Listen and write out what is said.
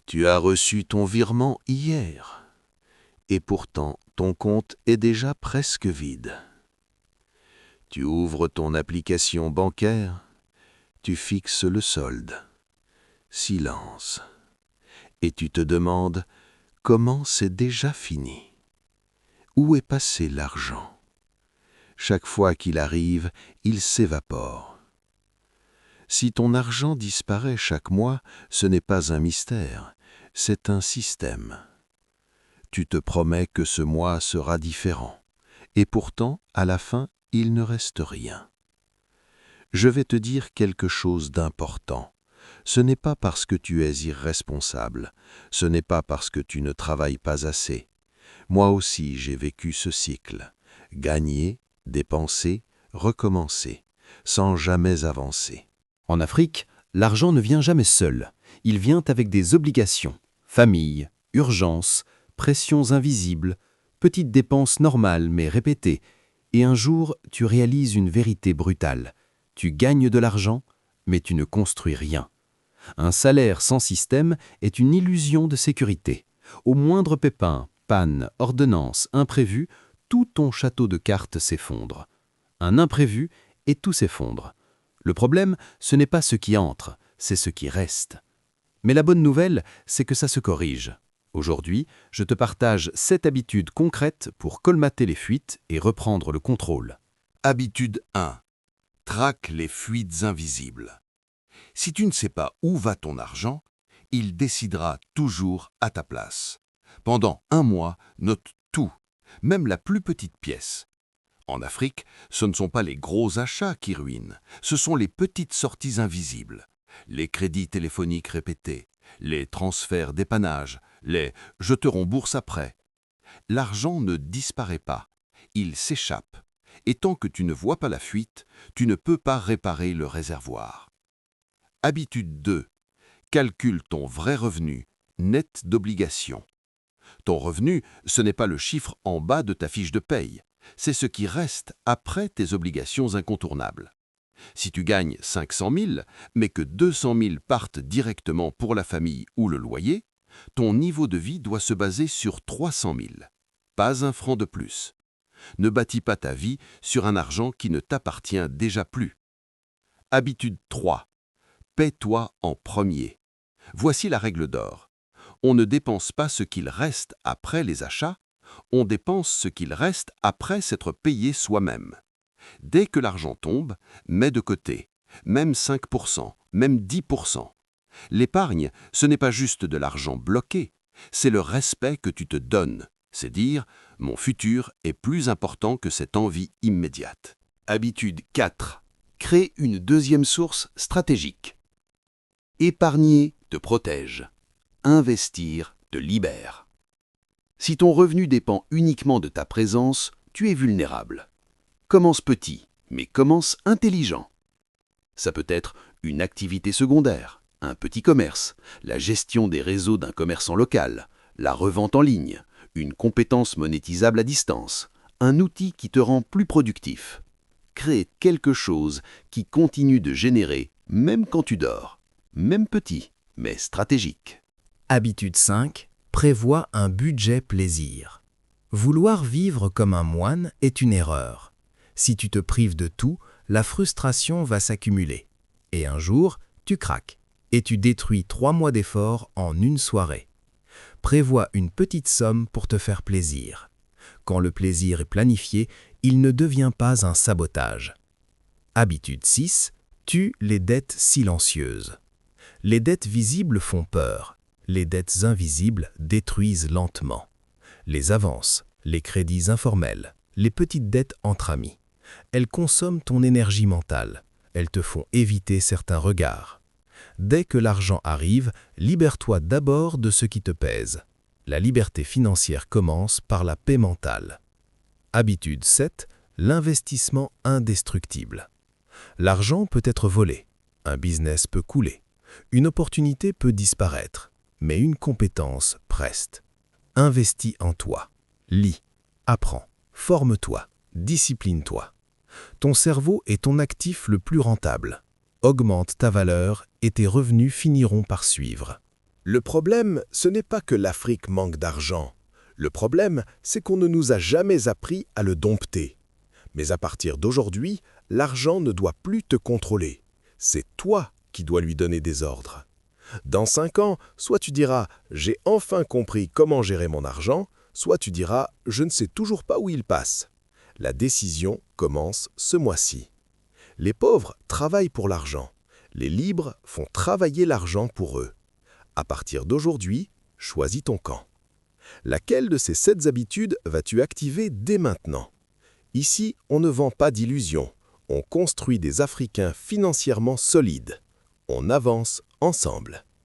Tu as reçu ton virement hier, et pourtant ton compte est déjà presque vide. Tu ouvres ton application bancaire, tu fixes le solde. Silence. Et tu te demandes comment c'est déjà fini. Où est passé l'argent? Chaque fois qu'il arrive, il s'évapore. Si ton argent disparaît chaque mois, ce n'est pas un mystère, c'est un système. Tu te promets que ce mois sera différent, et pourtant, à la fin, il ne reste rien. Je vais te dire quelque chose d'important. Ce n'est pas parce que tu es irresponsable, ce n'est pas parce que tu ne travailles pas assez. Moi aussi j'ai vécu ce cycle. Gagner, dépenser, recommencer, sans jamais avancer. En Afrique, l'argent ne vient jamais seul. Il vient avec des obligations. Famille, urgence, pressions invisibles, petites dépenses normales mais répétées. Et un jour, tu réalises une vérité brutale. Tu gagnes de l'argent, mais tu ne construis rien. Un salaire sans système est une illusion de sécurité. Au moindre pépin, panne, ordonnance, imprévu, tout ton château de cartes s'effondre. Un imprévu et tout s'effondre. Le problème, ce n'est pas ce qui entre, c'est ce qui reste. Mais la bonne nouvelle, c'est que ça se corrige. Aujourd'hui, je te partage 7 habitudes concrètes pour colmater les fuites et reprendre le contrôle. Habitude 1. Traque les fuites invisibles. Si tu ne sais pas où va ton argent, il décidera toujours à ta place. Pendant un mois, note tout, même la plus petite pièce. En Afrique, ce ne sont pas les gros achats qui ruinent, ce sont les petites sorties invisibles. Les crédits téléphoniques répétés, les transferts d'épanage, les « je te rembourse après ». L'argent ne disparaît pas, il s'échappe. Et tant que tu ne vois pas la fuite, tu ne peux pas réparer le réservoir. Habitude 2. Calcule ton vrai revenu, net d'obligations. Ton revenu, ce n'est pas le chiffre en bas de ta fiche de paye, c'est ce qui reste après tes obligations incontournables. Si tu gagnes 500 000, mais que 200 000 partent directement pour la famille ou le loyer, ton niveau de vie doit se baser sur 300 000. Pas un franc de plus. Ne bâtis pas ta vie sur un argent qui ne t'appartient déjà plus. Habitude 3. Paie-toi en premier. Voici la règle d'or. On ne dépense pas ce qu'il reste après les achats, on dépense ce qu'il reste après s'être payé soi-même. Dès que l'argent tombe, mets de côté, même 5%, même 10%. L'épargne, ce n'est pas juste de l'argent bloqué, c'est le respect que tu te donnes. C'est dire, mon futur est plus important que cette envie immédiate. Habitude 4. Crée une deuxième source stratégique. Épargner te protège. Investir te libère. Si ton revenu dépend uniquement de ta présence, tu es vulnérable. Commence petit, mais commence intelligent. Ça peut être une activité secondaire, un petit commerce, la gestion des réseaux d'un commerçant local, la revente en ligne, une compétence monétisable à distance, un outil qui te rend plus productif. Crée quelque chose qui continue de générer même quand tu dors. Même petit, mais stratégique. Habitude 5. Prévois un budget plaisir. Vouloir vivre comme un moine est une erreur. Si tu te prives de tout, la frustration va s'accumuler. Et un jour, tu craques. Et tu détruis 3 mois d'efforts en une soirée. Prévois une petite somme pour te faire plaisir. Quand le plaisir est planifié, il ne devient pas un sabotage. Habitude 6. Tue les dettes silencieuses. Les dettes visibles font peur. Les dettes invisibles détruisent lentement. Les avances, les crédits informels, les petites dettes entre amis. Elles consomment ton énergie mentale. Elles te font éviter certains regards. Dès que l'argent arrive, libère-toi d'abord de ce qui te pèse. La liberté financière commence par la paix mentale. Habitude 7. L'investissement indestructible. L'argent peut être volé. Un business peut couler. Une opportunité peut disparaître. Mais une compétence reste. Investis en toi. Lis, apprends, forme-toi, discipline-toi. Ton cerveau est ton actif le plus rentable. Augmente ta valeur et tes revenus finiront par suivre. Le problème, ce n'est pas que l'Afrique manque d'argent. Le problème, c'est qu'on ne nous a jamais appris à le dompter. Mais à partir d'aujourd'hui, l'argent ne doit plus te contrôler. C'est toi qui dois lui donner des ordres. Dans 5 ans, soit tu diras « j'ai enfin compris comment gérer mon argent », soit tu diras « je ne sais toujours pas où il passe ». La décision commence ce mois-ci. Les pauvres travaillent pour l'argent. Les libres font travailler l'argent pour eux. À partir d'aujourd'hui, choisis ton camp. Laquelle de ces 7 habitudes vas-tu activer dès maintenant? Ici, on ne vend pas d'illusions. On construit des Africains financièrement solides. On avance ensemble.